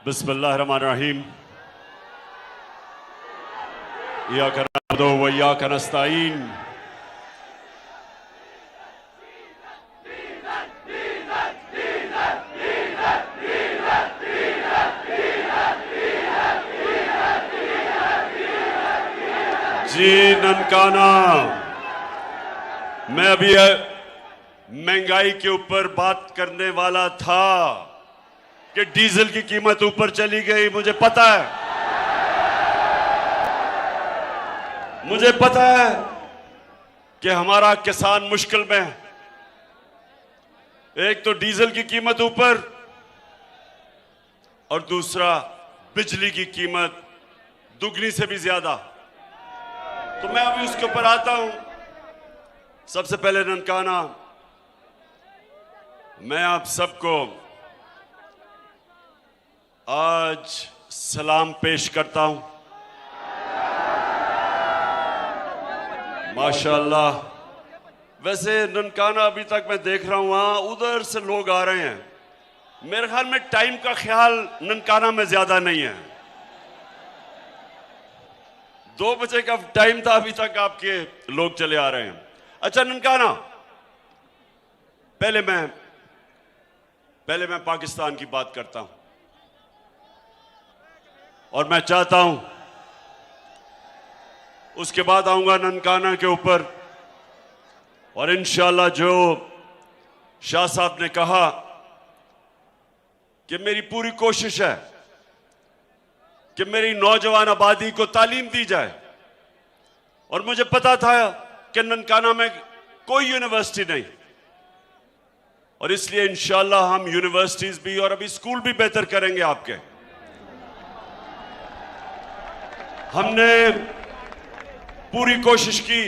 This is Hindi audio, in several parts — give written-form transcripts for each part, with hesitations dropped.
बिस्मिल्लाहिर्रहमानिर्रहीम। इय्याका नअबुदु व इय्याका नस्तईन। जी ननकाना, मैं अभी महंगाई के ऊपर बात करने वाला था कि डीजल की कीमत ऊपर चली गई। मुझे पता है कि हमारा किसान मुश्किल में है। एक तो डीजल की कीमत ऊपर और दूसरा बिजली की कीमत दुगनी से भी ज्यादा। तो मैं अभी उसके ऊपर आता हूं। सबसे पहले ननकाना, मैं आप सबको आज सलाम पेश करता हूं। माशाअल्लाह। वैसे ननकाना अभी तक मैं देख रहा हूं वहां उधर से लोग आ रहे हैं। मेरे ख्याल में टाइम का ख्याल ननकाना में ज्यादा नहीं है। 2 बजे का टाइम था, अभी तक आपके लोग चले आ रहे हैं। अच्छा ननकाना, पहले मैं पाकिस्तान की बात करता हूं और मैं चाहता हूं उसके बाद आऊंगा ननकाना के ऊपर। और इंशाअल्लाह जो शाह साहब ने कहा कि मेरी पूरी कोशिश है कि मेरी नौजवान आबादी को तालीम दी जाए। और मुझे पता था कि ननकाना में कोई यूनिवर्सिटी नहीं, और इसलिए इंशाअल्लाह हम यूनिवर्सिटीज भी और अभी स्कूल भी बेहतर करेंगे आपके। हमने पूरी कोशिश की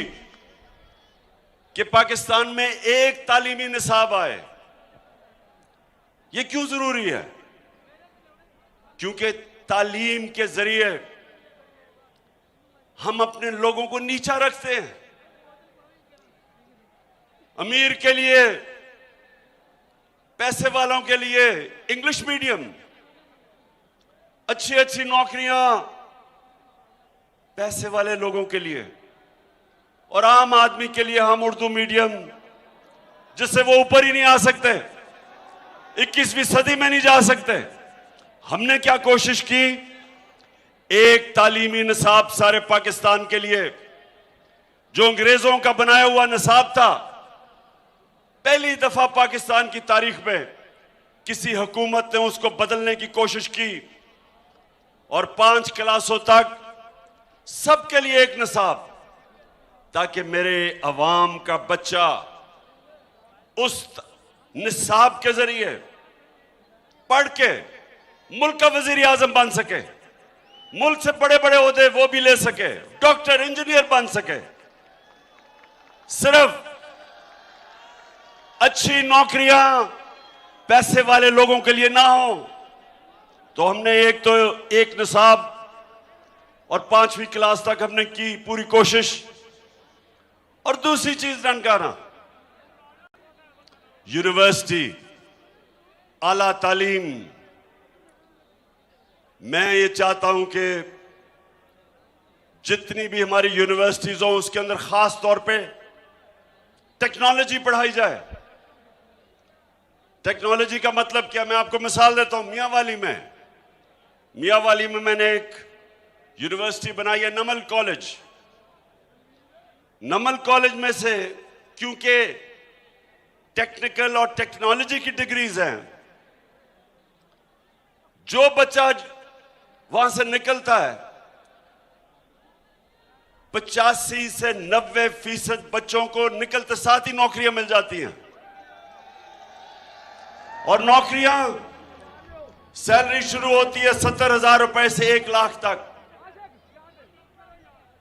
कि पाकिस्तान में एक तालीमी निसाब आए। यह क्यों जरूरी है? क्योंकि तालीम के जरिए हम अपने लोगों को नीचा रखते हैं। अमीर के लिए, पैसे वालों के लिए इंग्लिश मीडियम, अच्छी अच्छी नौकरियां पैसे वाले लोगों के लिए, और आम आदमी के लिए हम उर्दू मीडियम, जिससे वो ऊपर ही नहीं आ सकते, 21वीं सदी में नहीं जा सकते। हमने क्या कोशिश की? एक तालीमी निसाब सारे पाकिस्तान के लिए, जो अंग्रेजों का बनाया हुआ निसाब था। पहली दफा पाकिस्तान की तारीख में किसी हुकूमत ने उसको बदलने की कोशिश की और 5 क्लासों तक सबके लिए एक निसाब, ताकि मेरे अवाम का बच्चा उस निसाब के जरिए पढ़ के मुल्क का वजीर आजम बन सके, मुल्क से बड़े बड़े ओहदे वो भी ले सके, डॉक्टर इंजीनियर बन सके। सिर्फ अच्छी नौकरियां पैसे वाले लोगों के लिए ना हो। तो हमने एक निसाब और 5वीं क्लास तक हमने की पूरी कोशिश। और दूसरी चीज ननकाना, यूनिवर्सिटी, आला तालीम। मैं ये चाहता हूं कि जितनी भी हमारी यूनिवर्सिटीज हो उसके अंदर खास तौर पे टेक्नोलॉजी पढ़ाई जाए। टेक्नोलॉजी का मतलब क्या? मैं आपको मिसाल देता हूं। मियांवाली में मैंने एक यूनिवर्सिटी बनाई है, नमल कॉलेज। नमल कॉलेज में से, क्योंकि टेक्निकल और टेक्नोलॉजी की डिग्रीज हैं, जो बच्चा वहां से निकलता है 85 से 90% बच्चों को निकलते साथ ही नौकरियां मिल जाती हैं। और नौकरियां, सैलरी शुरू होती है 70,000 रुपए से 1 लाख तक।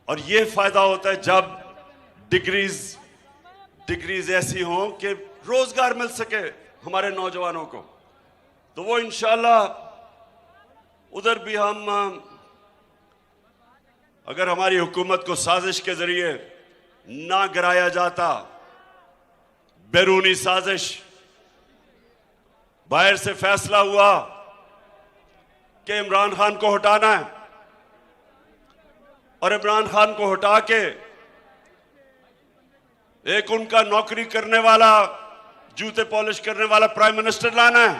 और यह फायदा होता है जब डिग्रीज ऐसी हों कि रोजगार मिल सके हमारे नौजवानों को। तो वो इंशाल्लाह उधर भी हम, अगर हमारी हुकूमत को साजिश के जरिए ना गिराया जाता, बैरूनी साजिश, बाहर से फैसला हुआ कि इमरान खान को हटाना है और इमरान खान को हटा के एक उनका नौकरी करने वाला, जूते पॉलिश करने वाला प्राइम मिनिस्टर लाना है।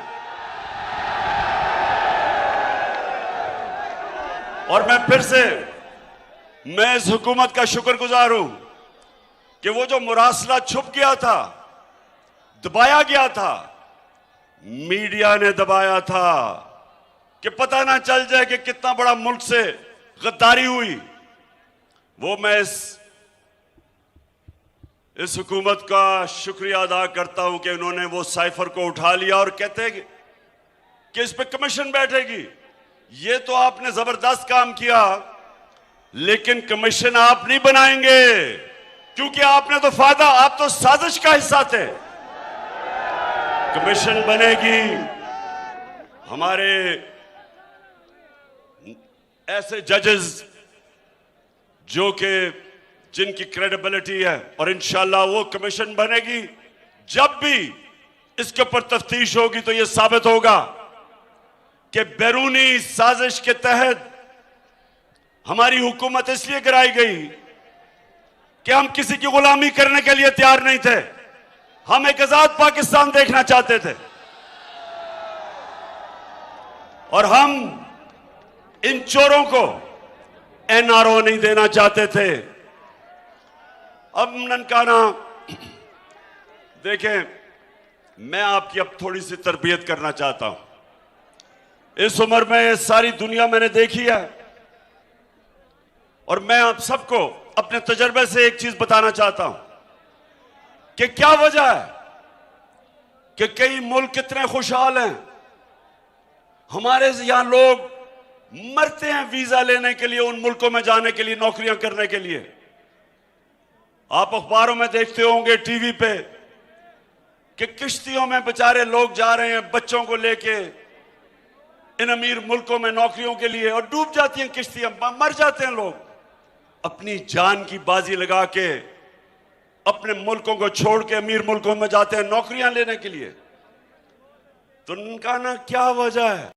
और मैं फिर से इस हुकूमत का शुक्रगुजार हूं कि वो जो मुरासला छुप गया था, दबाया गया था, मीडिया ने दबाया था कि पता ना चल जाए कि कितना बड़ा मुल्क से गद्दारी हुई, वो मैं इस हुकूमत का शुक्रिया अदा करता हूं कि उन्होंने वो साइफर को उठा लिया और कहते हैं कि इस पे कमीशन बैठेगी। ये तो आपने जबरदस्त काम किया, लेकिन कमीशन आप नहीं बनाएंगे, क्योंकि आपने तो फायदा, आप तो साजिश का हिस्सा थे। कमीशन बनेगी हमारे ऐसे जजेस जो कि जिनकी क्रेडिबिलिटी है, और इंशाल्लाह वो कमीशन बनेगी। जब भी इसके ऊपर तफ्तीश होगी तो यह साबित होगा कि बैरूनी साजिश के तहत हमारी हुकूमत इसलिए गिराई गई कि हम किसी की गुलामी करने के लिए तैयार नहीं थे। हम एक आजाद पाकिस्तान देखना चाहते थे और हम इन चोरों को एनआरओ नहीं देना चाहते थे। अब ननकाना देखें, मैं आपकी अब थोड़ी सी तरबियत करना चाहता हूं। इस उम्र में सारी दुनिया मैंने देखी है और मैं आप सबको अपने तजर्बे से एक चीज बताना चाहता हूं कि क्या वजह है कि कई मुल्क कितने खुशहाल हैं, हमारे यहां लोग मरते हैं वीजा लेने के लिए, उन मुल्कों में जाने के लिए, नौकरियां करने के लिए। आप अखबारों में देखते होंगे, टीवी पे, कि किश्तियों में बेचारे लोग जा रहे हैं बच्चों को लेके इन अमीर मुल्कों में नौकरियों के लिए, और डूब जाती हैं किश्तियां, मर जाते हैं लोग। अपनी जान की बाजी लगा के अपने मुल्कों को छोड़ के अमीर मुल्कों में जाते हैं नौकरियां लेने के लिए। तो उनका ना क्या वजह है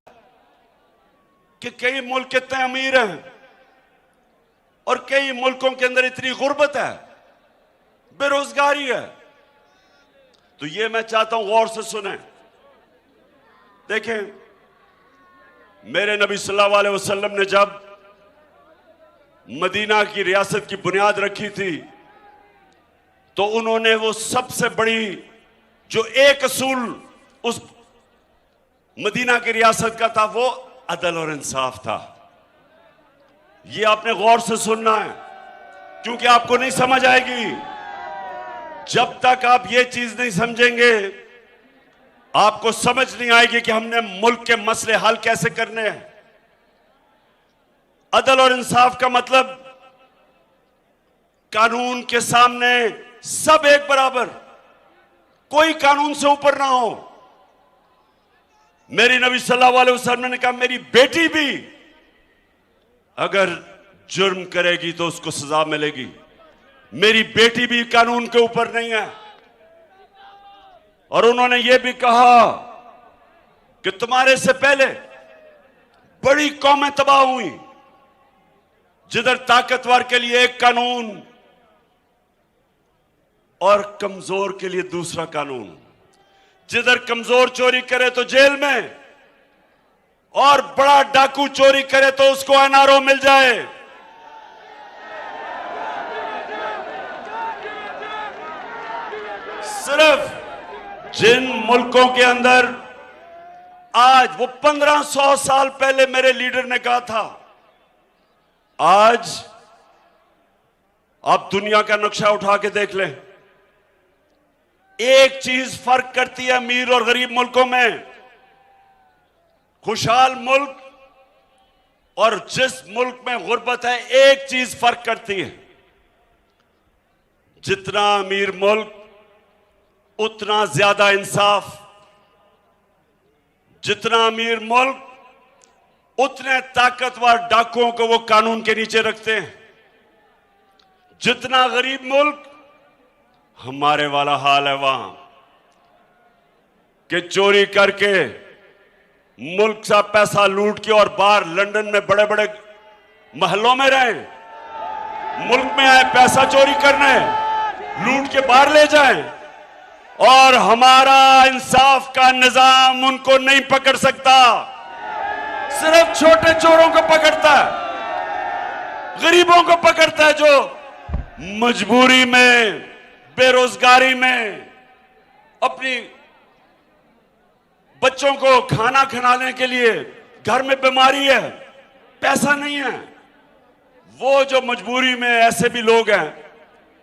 कि कई मुल्क कितने अमीर हैं और कई मुल्कों के अंदर इतनी गुर्बत है, बेरोजगारी है। तो ये मैं चाहता हूं गौर से सुने। देखें, मेरे नबी सल्लल्लाहु अलैहि वसल्लम ने जब मदीना की रियासत की बुनियाद रखी थी तो उन्होंने वो सबसे बड़ी जो एक असूल उस मदीना की रियासत का था, वो अदल और इंसाफ था। ये आपने गौर से सुनना है, क्योंकि आपको नहीं समझ आएगी जब तक आप ये चीज नहीं समझेंगे। आपको समझ नहीं आएगी कि हमने मुल्क के मसले हल कैसे करने हैं। अदल और इंसाफ का मतलब कानून के सामने सब एक बराबर, कोई कानून से ऊपर ना हो। मेरी नबी सल्लल्लाहु अलैहि वसल्लम ने कहा, मेरी बेटी भी अगर जुर्म करेगी तो उसको सजा मिलेगी। मेरी बेटी भी कानून के ऊपर नहीं है। और उन्होंने यह भी कहा कि तुम्हारे से पहले बड़ी कौमें तबाह हुई, जिधर ताकतवर के लिए एक कानून और कमजोर के लिए दूसरा कानून। जिधर कमजोर चोरी करे तो जेल में, और बड़ा डाकू चोरी करे तो उसको एनआरओ मिल जाए। सिर्फ जिन मुल्कों के अंदर आज, वो 1500 साल पहले मेरे लीडर ने कहा था, आज आप दुनिया का नक्शा उठा के देख लें, एक चीज फर्क करती है अमीर और गरीब मुल्कों में। खुशहाल मुल्क और जिस मुल्क में गुर्बत है, एक चीज फर्क करती है, जितना अमीर मुल्क उतना ज्यादा इंसाफ, जितना अमीर मुल्क उतने ताकतवर डाकुओं को वो कानून के नीचे रखते हैं। जितना गरीब मुल्क, हमारे वाला हाल है वहां कि चोरी करके मुल्क का पैसा लूट के और बाहर लंदन में बड़े बड़े महलों में रहे, मुल्क में आए पैसा चोरी करने, लूट के बाहर ले जाएं, और हमारा इंसाफ का निजाम उनको नहीं पकड़ सकता, सिर्फ छोटे चोरों को पकड़ता है, गरीबों को पकड़ता है जो मजबूरी में, बेरोजगारी में अपनी बच्चों को खाना खिलाने के लिए, घर में बीमारी है, पैसा नहीं है, वो जो मजबूरी में, ऐसे भी लोग हैं,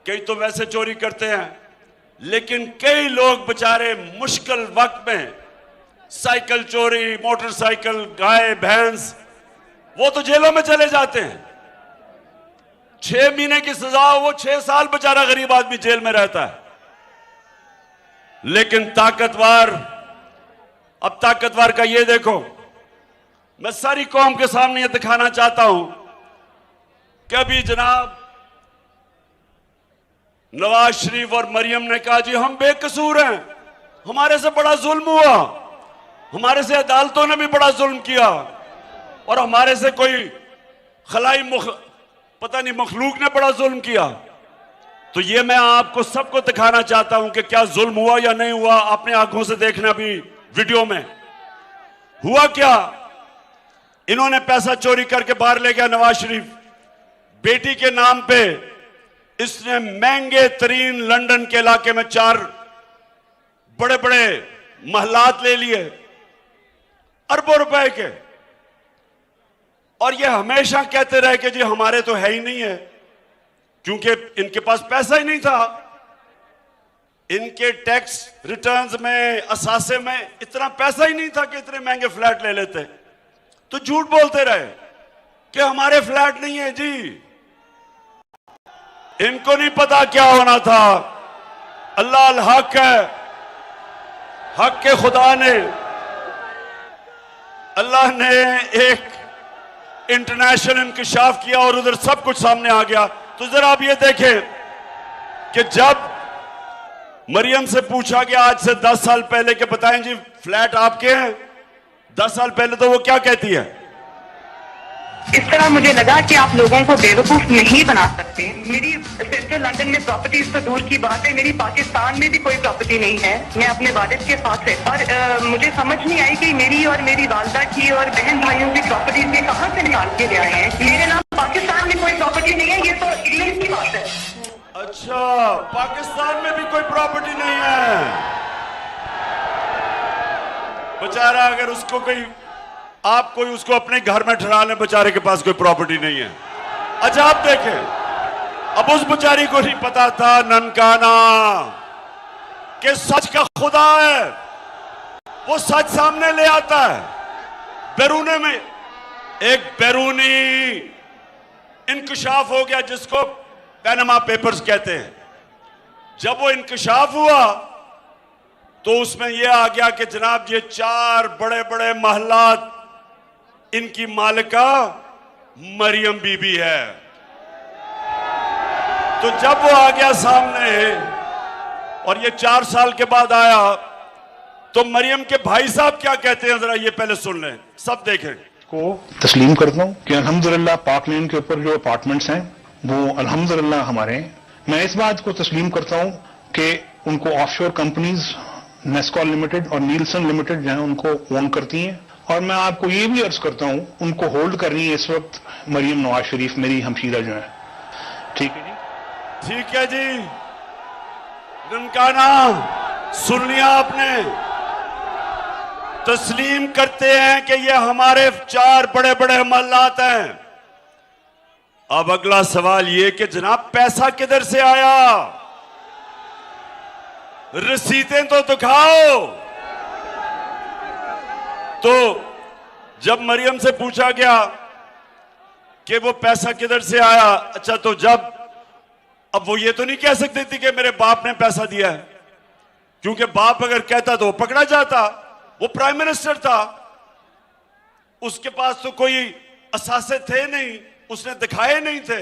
कई तो वैसे चोरी करते हैं, लेकिन कई लोग बेचारे मुश्किल वक्त में साइकिल चोरी, मोटरसाइकिल, गाय भैंस, वो तो जेलों में चले जाते हैं। 6 महीने की सजा, वो 6 साल बेचारा गरीब आदमी जेल में रहता है। लेकिन ताकतवर, अब ताकतवर का ये देखो, मैं सारी कौम के सामने ये दिखाना चाहता हूं कि अभी जनाब नवाज शरीफ और मरियम ने कहा जी हम बेकसूर हैं, हमारे से बड़ा जुल्म हुआ, हमारे से अदालतों ने भी बड़ा जुल्म किया, और हमारे से कोई खलाई पता नहीं मखलूक ने बड़ा जुल्म किया। तो ये मैं आपको सबको दिखाना चाहता हूं कि क्या जुल्म हुआ या नहीं हुआ, अपने आंखों से देखना। भी वीडियो में हुआ क्या, इन्होंने पैसा चोरी करके बाहर ले गया नवाज शरीफ, बेटी के नाम पे इसने महंगे तरीन लंदन के इलाके में 4 बड़े बड़े महलात ले लिए अरबों रुपए के, और ये हमेशा कहते रहे कि जी हमारे तो है ही नहीं है, क्योंकि इनके पास पैसा ही नहीं था, इनके टैक्स रिटर्न्स में, असासे में इतना पैसा ही नहीं था कि इतने महंगे फ्लैट ले लेते। तो झूठ बोलते रहे कि हमारे फ्लैट नहीं है जी, इनको नहीं पता क्या होना था। अल्लाह अल हक है, हक के खुदा ने, अल्लाह ने एक इंटरनेशनल इंकशाफ किया और उधर सब कुछ सामने आ गया। तो जरा आप ये देखें कि जब मरियम से पूछा गया आज से 10 साल पहले के बताएं जी फ्लैट आपके हैं, 10 साल पहले तो वो क्या कहती है, इस तरह मुझे लगा कि आप लोगों को बेवकूफ नहीं बना सकते। मेरी सिस्टर लंदन में प्रॉपर्टीज तो दूर की बात है, मेरी पाकिस्तान में भी कोई प्रॉपर्टी नहीं है, मैं अपने वालिद के साथ है। और मुझे समझ नहीं आई कि मेरी और मेरी वालदा की और बहन भाइयों की प्रॉपर्टीज ये कहाँ से निकाल के ले आए हैं। मेरे नाम पाकिस्तान में कोई प्रॉपर्टी नहीं है, ये तो इंग्लैंड की बात है। अच्छा, पाकिस्तान में भी कोई प्रॉपर्टी नहीं है। बेचारा अगर उसको कोई, आप कोई उसको अपने घर में ठहरा लें, बेचारे के पास कोई प्रॉपर्टी नहीं है। अच्छा आप देखें, अब उस बेचारी को नहीं पता था ननकाना कि सच का खुदा है, वो सच सामने ले आता है। बैरूने में एक बैरूनी इंकशाफ हो गया जिसको पैनामा पेपर्स कहते हैं। जब वो इंकशाफ हुआ तो उसमें यह आ गया कि जनाब ये 4 बड़े बड़े महलात इनकी मालिका मरियम बीबी है। तो जब वो आ गया सामने और ये 4 साल के बाद आया तो मरियम के भाई साहब क्या कहते हैं, जरा ये पहले सुन लें, सब देखें। को तस्लीम करता हूँ कि अल्हम्दुलिल्लाह पाक लेन के ऊपर जो अपार्टमेंट्स हैं वो अल्हम्दुलिल्लाह हमारे हैं। मैं इस बात को तस्लीम करता हूँ कि उनको ऑफशोर कंपनीज नेस्कॉल लिमिटेड और नीलसन लिमिटेड जो है उनको ओन करती हैं, और मैं आपको ये भी अर्ज करता हूँ उनको होल्ड कर रही है इस वक्त मरियम नवाज शरीफ, मेरी हमशीरा जो है। ठीक है जी, ठीक है जी, ननकाना सुन लिया आपने, तस्लीम करते हैं कि ये हमारे 4 बड़े बड़े महलात हैं। अब अगला सवाल ये कि जनाब पैसा किधर से आया, रसीदें तो दिखाओ। तो जब मरियम से पूछा गया कि वो पैसा किधर से आया, अच्छा तो जब, अब वो ये तो नहीं कह सकती थी कि मेरे बाप ने पैसा दिया है, क्योंकि बाप अगर कहता तो वो पकड़ा जाता, वो प्राइम मिनिस्टर था, उसके पास तो कोई असासे थे नहीं, उसने दिखाए नहीं थे।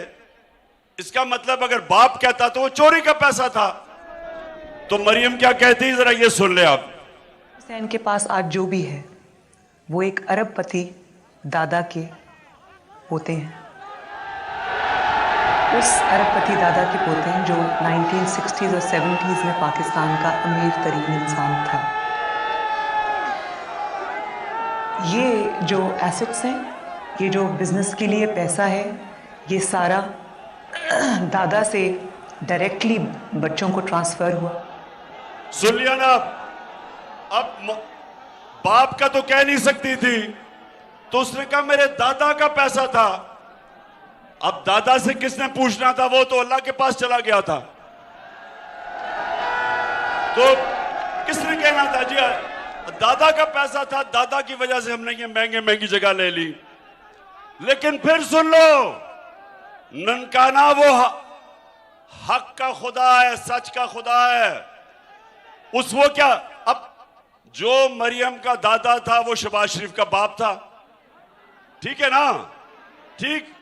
इसका मतलब अगर बाप कहता तो वो चोरी का पैसा था। तो मरियम क्या कहती, जरा ये सुन ले आप। हुसैन के पास आज जो भी है वो एक अरबपति दादा के पोते हैं। उस अरबपति दादा के पोते हैं जो 1960s और 70s में पाकिस्तान का अमीर तरीन इंसान था। ये जो एसेट्स हैं, ये जो बिजनेस के लिए पैसा है, ये सारा दादा से डायरेक्टली बच्चों को ट्रांसफर हुआ। सुन लिया ना? अब बाप का तो कह नहीं सकती थी, तो उसने कहा मेरे दादा का पैसा था। अब दादा से किसने पूछना था? वो तो अल्लाह के पास चला गया था। तो किसने कहना था? जी दादा का पैसा था, दादा की वजह से हमने ये महंगे महंगी जगह ले ली। लेकिन फिर सुन लो, ननकाना वो हक का खुदा है, सच का खुदा है। वो क्या, अब जो मरियम का दादा था वो शहबाज शरीफ का बाप था, ठीक है ना? ठीक।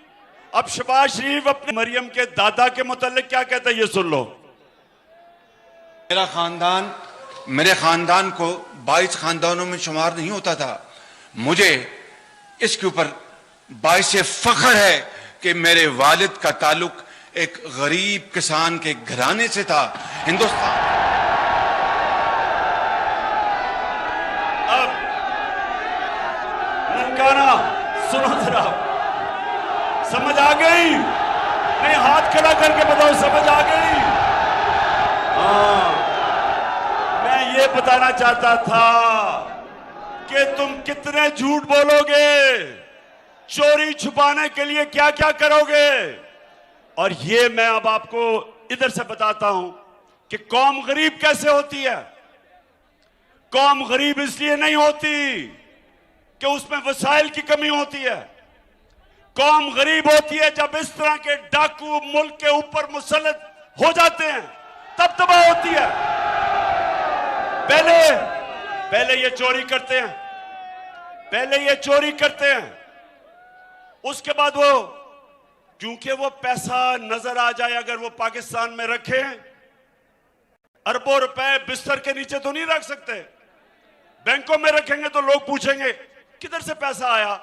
अब शहबाज शरीफ अपने मरियम के दादा के मुतालिक क्या कहता है, ये सुन लो। मेरे खानदान को 22 खानदानों में शुमार नहीं होता था। मुझे इसके ऊपर बाइसे फख्र है कि मेरे वालिद का ताल्लुक एक गरीब किसान के घराने से था। हिंदुस्तान अब ननकाना सुनो जरा, समझ आ गई? नहीं, हाथ खड़ा करके बताओ, समझ आ गई? हाँ, मैं ये बताना चाहता था कि तुम कितने झूठ बोलोगे, चोरी छुपाने के लिए क्या क्या करोगे। और ये मैं अब आपको इधर से बताता हूं कि कौम गरीब कैसे होती है। कौम गरीब इसलिए नहीं होती कि उसमें वसाइल की कमी होती है। कौम गरीब होती है जब इस तरह के डाकू मुल्क के ऊपर मुसल्लत हो जाते हैं, तब तबाह होती है। पहले ये चोरी करते हैं, उसके बाद वो, क्योंकि वो पैसा नजर आ जाए, अगर वो पाकिस्तान में रखें, अरबों रुपए बिस्तर के नीचे तो नहीं रख सकते, बैंकों में रखेंगे तो लोग पूछेंगे किधर से पैसा आया।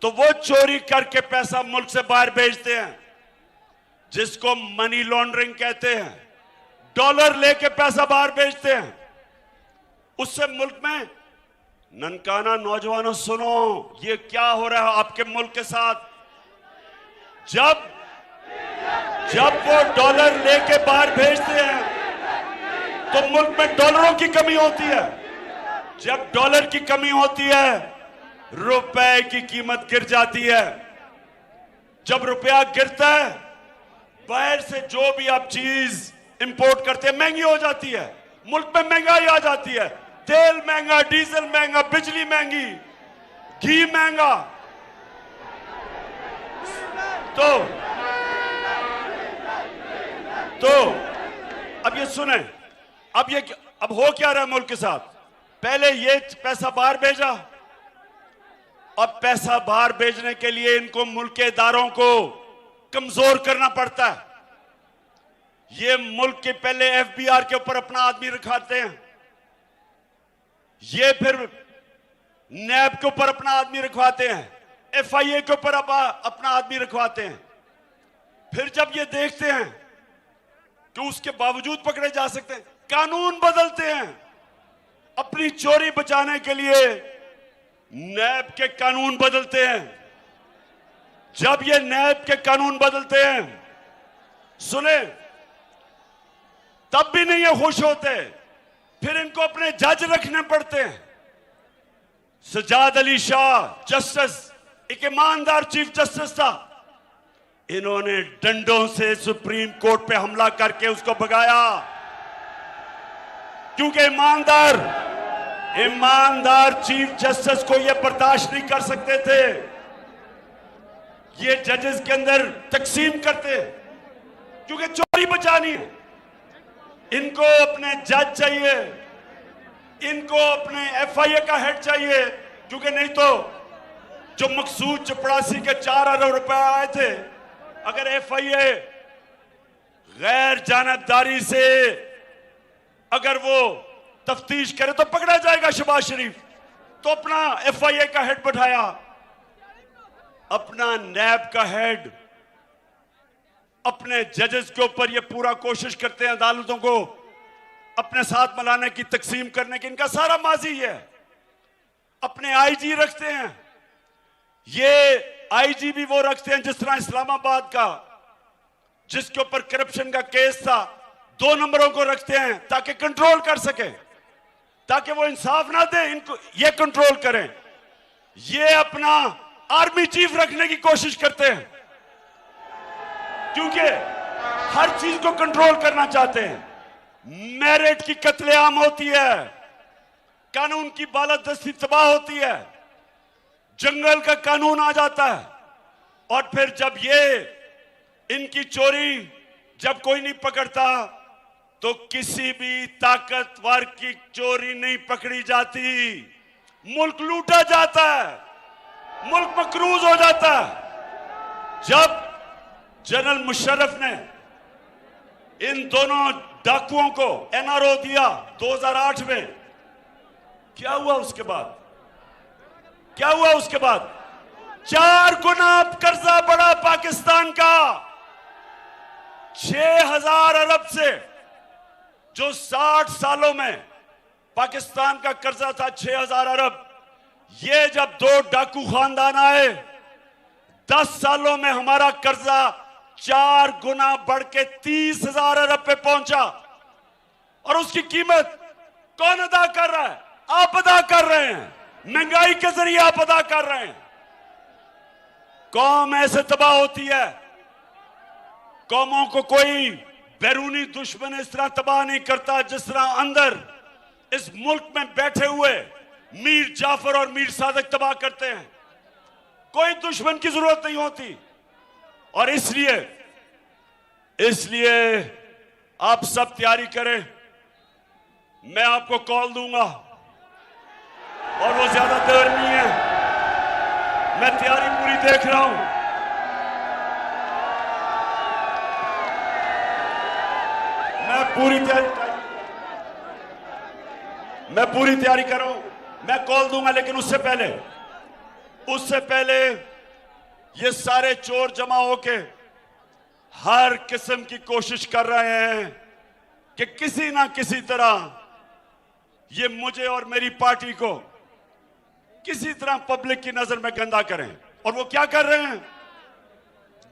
तो वो चोरी करके पैसा मुल्क से बाहर भेजते हैं, जिसको मनी लॉन्ड्रिंग कहते हैं। डॉलर लेके पैसा बाहर भेजते हैं। उससे मुल्क में, ननकाना नौजवानों सुनो, ये क्या हो रहा है आपके मुल्क के साथ। जब वो डॉलर लेके बाहर भेजते हैं तो मुल्क में डॉलरों की कमी होती है। जब डॉलर की कमी होती है, रुपए की कीमत गिर जाती है। जब रुपया गिरता है, बाहर से जो भी आप चीज इंपोर्ट करते हैं महंगी हो जाती है। मुल्क में महंगाई आ जाती है। तेल महंगा, डीजल महंगा, बिजली महंगी, घी महंगा। तो अब ये सुने, अब हो क्या रहा है मुल्क के साथ। पहले ये पैसा बाहर भेजा, अब पैसा बाहर भेजने के लिए इनको मुल्क के इदारों को कमजोर करना पड़ता है। ये मुल्क के पहले एफबीआर के ऊपर अपना आदमी रखाते हैं, ये फिर नैब के ऊपर अपना आदमी रखवाते हैं, एफआईए के ऊपर अपना आदमी रखवाते हैं। फिर जब ये देखते हैं कि उसके बावजूद पकड़े जा सकते हैं, कानून बदलते हैं। अपनी चोरी बचाने के लिए नैब के कानून बदलते हैं। जब ये नैब के कानून बदलते हैं, सुने, तब भी नहीं ये खुश होते। फिर इनको अपने जज रखने पड़ते हैं। सजाद अली शाह जस्टिस, एक ईमानदार चीफ जस्टिस था। इन्होंने डंडों से सुप्रीम कोर्ट पे हमला करके उसको भगाया, क्योंकि ईमानदार चीफ जस्टिस को यह बर्दाश्त नहीं कर सकते थे। ये जजेस के अंदर तकसीम करते, क्योंकि चोरी बचानी है। इनको अपने जज चाहिए, इनको अपने एफआईए का हेड चाहिए, क्योंकि नहीं तो जो मकसूद चपड़ासी के 4 अरब रुपए आए थे, अगर एफआईए गैर जानबदारी से अगर वो तफ्तीश करे तो पकड़ा जाएगा शहबाज शरीफ। तो अपना FIA का हेड बैठाया, अपना नैब का हेड, अपने जजेस के ऊपर ये पूरा कोशिश करते हैं अदालतों को अपने साथ मिलाने की, तकसीम करने की। इनका सारा माजी है। अपने IG रखते हैं, ये IG भी वो रखते हैं जिस तरह इस्लामाबाद का, जिसके ऊपर करप्शन का केस था, 2 नंबरों को रखते हैं ताकि कंट्रोल कर सके, ताकि वो इंसाफ ना दे, इनको ये कंट्रोल करें। ये अपना आर्मी चीफ रखने की कोशिश करते हैं क्योंकि हर चीज को कंट्रोल करना चाहते हैं। मेरिट की कत्लेआम होती है, कानून की बालादस्ती तबाह होती है, जंगल का कानून आ जाता है, और फिर जब ये इनकी चोरी जब कोई नहीं पकड़ता तो किसी भी ताकतवर की चोरी नहीं पकड़ी जाती, मुल्क लूटा जाता है, मुल्क मकरूज हो जाता है। जब जनरल मुशर्रफ ने इन दोनों डाकुओं को NRO दिया 2008 में, क्या हुआ उसके बाद? क्या हुआ उसके बाद? 4 गुना कर्जा बढ़ा पाकिस्तान का, 6,000 अरब से, जो 60 सालों में पाकिस्तान का कर्जा था 6,000 अरब, ये जब 2 डाकू खानदान आए, 10 सालों में हमारा कर्जा 4 गुना बढ़ के 30,000 अरब पे पहुंचा। और उसकी कीमत कौन अदा कर रहा है? आप अदा कर रहे हैं, महंगाई के जरिए आप अदा कर रहे हैं। कौम ऐसे तबाह होती है, कौमों को कोई बैरूनी दुश्मन इस तरह तबाह नहीं करता जिस तरह अंदर इस मुल्क में बैठे हुए मीर जाफर और मीर सादक तबाह करते हैं। कोई दुश्मन की जरूरत नहीं होती। और इसलिए आप सब तैयारी करें, मैं आपको कॉल दूंगा और वो ज्यादा देर नहीं है, मैं तैयारी पूरी देख रहा हूं। मैं पूरी तैयारी कर रहा हूं, मैं कॉल दूंगा। लेकिन उससे पहले ये सारे चोर जमा होके हर किस्म की कोशिश कर रहे हैं कि किसी ना किसी तरह ये मुझे और मेरी पार्टी को किसी तरह पब्लिक की नजर में गंदा करें। और वो क्या कर रहे हैं?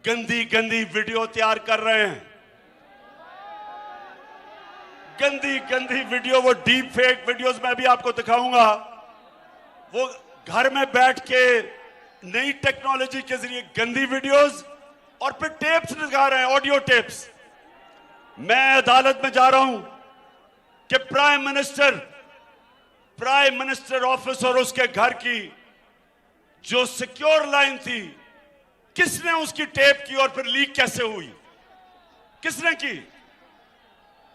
गंदी गंदी वीडियो तैयार कर रहे हैं, गंदी गंदी वीडियो, वो डीप फेक वीडियोस मैं भी आपको दिखाऊंगा। वो घर में बैठ के नई टेक्नोलॉजी के जरिए गंदी वीडियोस और फिर टेप्स दिखा रहे हैं, ऑडियो टेप्स। मैं अदालत में जा रहा हूं कि प्राइम मिनिस्टर ऑफिस और उसके घर की जो सिक्योर लाइन थी, किसने उसकी टेप की और फिर लीक कैसे हुई, किसने की?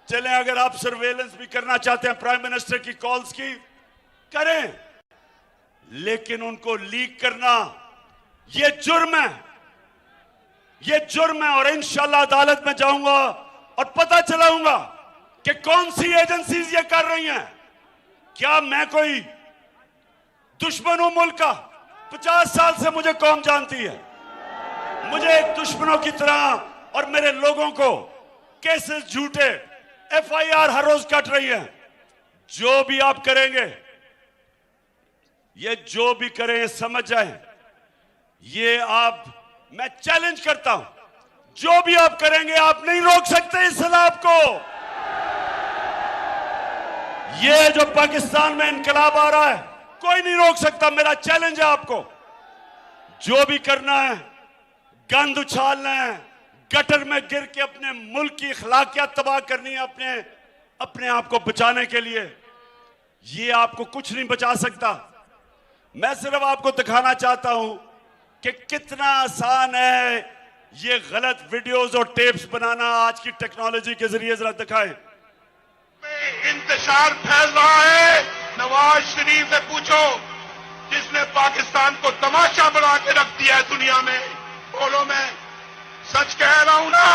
चलें, अगर आप सर्वेलेंस भी करना चाहते हैं प्राइम मिनिस्टर की कॉल्स की, करें, लेकिन उनको लीक करना ये जुर्म है, ये जुर्म है। और इंशाल्लाह अदालत में जाऊंगा और पता चलाऊंगा कि कौन सी एजेंसीज ये कर रही हैं। क्या मैं कोई दुश्मन हूं मुल्क का? 50 साल से मुझे कौम जानती है, मुझे एक दुश्मनों की तरह और मेरे लोगों को केसेस झूठे FIR हर रोज कट रही है। जो भी आप करेंगे, ये जो भी करें समझ जाएं, ये मैं चैलेंज करता हूं, जो भी आप करेंगे आप नहीं रोक सकते इस सलाब को। ये जो पाकिस्तान में इनकलाब आ रहा है कोई नहीं रोक सकता। मेरा चैलेंज है आपको, जो भी करना है, गंद उछालना है, गटर में गिर के अपने मुल्क की अखलाकियात तबाह करनी है अपने आप को बचाने के लिए, ये आपको कुछ नहीं बचा सकता। मैं सिर्फ आपको दिखाना चाहता हूं कि कितना आसान है ये गलत वीडियोस और टेप्स बनाना आज की टेक्नोलॉजी के जरिए। जरा दिखाएं। इंतशार फैल रहा है। नवाज शरीफ से पूछो, जिसने पाकिस्तान को तमाशा बना के रख दिया है दुनिया में। बोलो, मैं सच कह रहा हूं ना?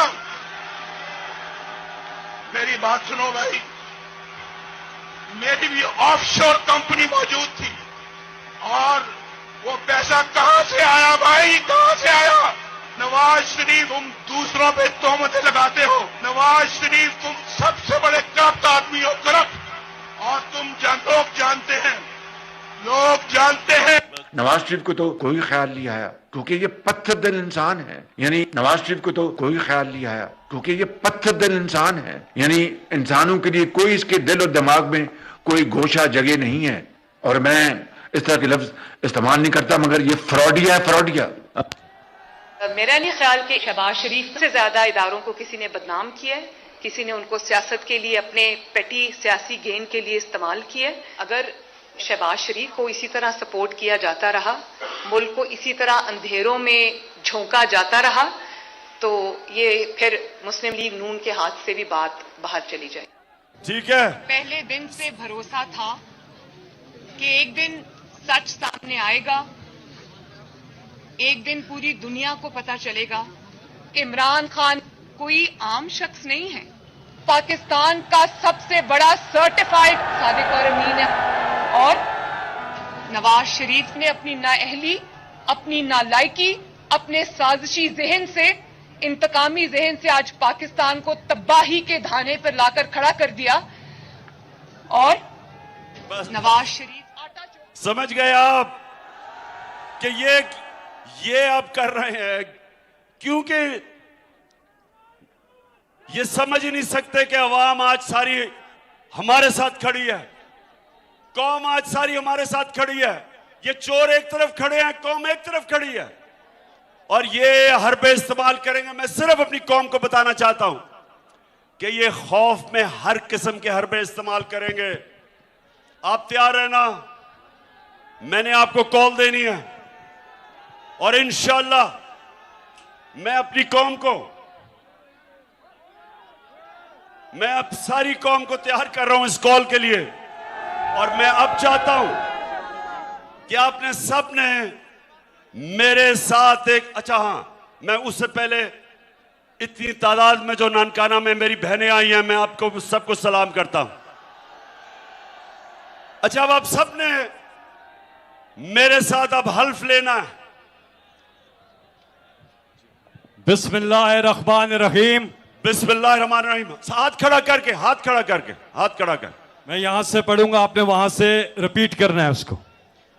मेरी बात सुनो भाई, मेरी भी ऑफशोर कंपनी मौजूद थी, और वो पैसा कहां से आया भाई, कहां से आया? नवाज शरीफ, तुम दूसरों पे तोहमतें लगाते हो। नवाज शरीफ, तुम सबसे बड़े करप्ट आदमी हो, करप्ट। और लोग जानते हैं, लोग जानते हैं। नवाज शरीफ को तो कोई ख्याल नहीं आया क्योंकि ये पत्थर दिल इंसान है। यानी नवाज शरीफ को तो कोई ख्याल नहीं आया क्योंकि ये पत्थर दिल इंसान है। यानी इंसानों के लिए कोई इसके दिल और दिमाग में कोई गोशा जगह नहीं है। और मैं इस तरह के लफ्ज इस्तेमाल नहीं करता, मगर ये फ्रॉडिया है, फ्रॉडिया। मेरा नहीं ख्याल कि शहबाज शरीफ से ज्यादा इदारों को किसी ने बदनाम किया है, किसी ने उनको सियासत के लिए अपने पेटी सियासी गेन के लिए इस्तेमाल किया है। अगर शहबाज शरीफ को इसी तरह सपोर्ट किया जाता रहा, मुल्क को इसी तरह अंधेरों में झोंका जाता रहा, तो ये फिर मुस्लिम लीग नून के हाथ से भी बात बाहर चली जाए। ठीक है, पहले दिन से भरोसा था कि एक दिन सच सामने आएगा, एक दिन पूरी दुनिया को पता चलेगा कि इमरान खान कोई आम शख्स नहीं है, पाकिस्तान का सबसे बड़ा सर्टिफाइड सादिक और अमीन है। और नवाज शरीफ ने अपनी नाअहली, अपनी नालायकी, अपने साजिशी जहन से, इंतकामी जहन से आज पाकिस्तान को तबाही के धाने पर लाकर खड़ा कर दिया। और नवाज शरीफ आटा समझ गए आप कि ये आप कर रहे हैं क्योंकि ये समझ ही नहीं सकते कि अवाम आज सारी हमारे साथ खड़ी है, कौम आज सारी हमारे साथ खड़ी है। ये चोर एक तरफ खड़े हैं, कौम एक तरफ खड़ी है, और ये हरबे इस्तेमाल करेंगे। मैं सिर्फ अपनी कौम को बताना चाहता हूं कि ये खौफ में हर किस्म के हरबे इस्तेमाल करेंगे। आप तैयार है ना? मैंने आपको कॉल देनी है और इंशाअल्लाह मैं अपनी कौम को, मैं अब सारी कौम को तैयार कर रहा हूं इस कॉल के लिए। और मैं अब चाहता हूं कि आपने सब ने मेरे साथ एक, अच्छा हाँ, मैं उससे पहले इतनी तादाद में जो नानकाना में मेरी बहनें आई हैं, मैं आपको सबको सलाम करता हूं। अच्छा, अब आप सब ने मेरे साथ अब हल्फ लेना है। बिस्मिल्लाहिर्रहमानिर्रहीम। बिस्मिल्लाहिर्रहमानिर्रहीम। हाथ खड़ा करके, हाथ खड़ा करके, हाथ खड़ा कर। मैं यहां से पढ़ूंगा, आपने वहां से रिपीट करना है उसको।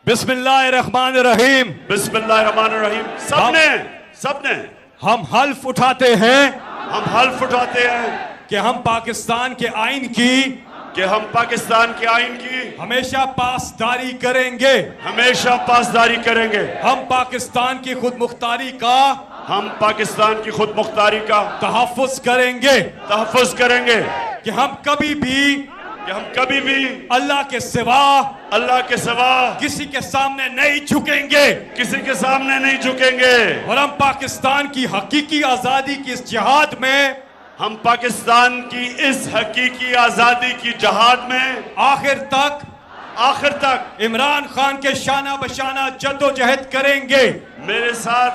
बिस्मिल्लाहिर्रहमानिर्रहीम। बिस्मिल्लाहिर्रहमानिर्रहीम। सबने हम हल्फ उठाते हैं, हम हल्फ उठाते हैं कि हम पाकिस्तान के आइन की, हमेशा पासदारी करेंगे, हमेशा पासदारी करेंगे। हम पाकिस्तान की खुद मुख्तारी का, तहफ़्फ़ुज़ करेंगे, कि हम कभी भी अल्लाह के सिवा किसी के सामने नहीं झुकेंगे, और हम पाकिस्तान की हकीकी आजादी की इस जिहाद में, आखिर तक इमरान खान के शाना बशाना जद्दोजहद करेंगे। मेरे साथ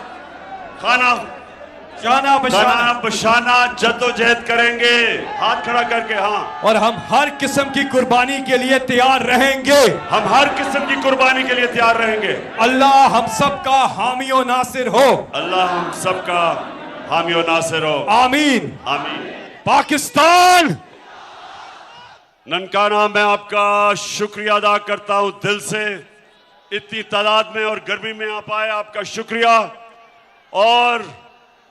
शाना बशाना जद्दोजहद करेंगे, हाथ खड़ा करके। हाँ, और हम हर किस्म की कुर्बानी के लिए तैयार रहेंगे, अल्लाह हम सबका हामी और नासिर हो, आमीन, आमीन। पाकिस्तान। ननकाना, मैं आपका शुक्रिया अदा करता हूं दिल से, इतनी तादाद में और गर्मी में आप आए, आपका शुक्रिया। और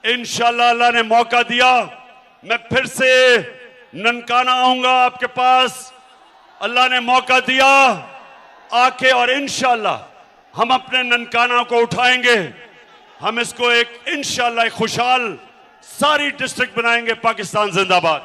इंशाअल्लाह अल्लाह ने मौका दिया, मैं फिर से ननकाना आऊंगा आपके पास। अल्लाह ने मौका दिया आके, और इंशाअल्लाह हम अपने ननकाना को उठाएंगे, हम इसको एक इंशाअल्लाह खुशहाल सारी डिस्ट्रिक्ट बनाएंगे। पाकिस्तान जिंदाबाद।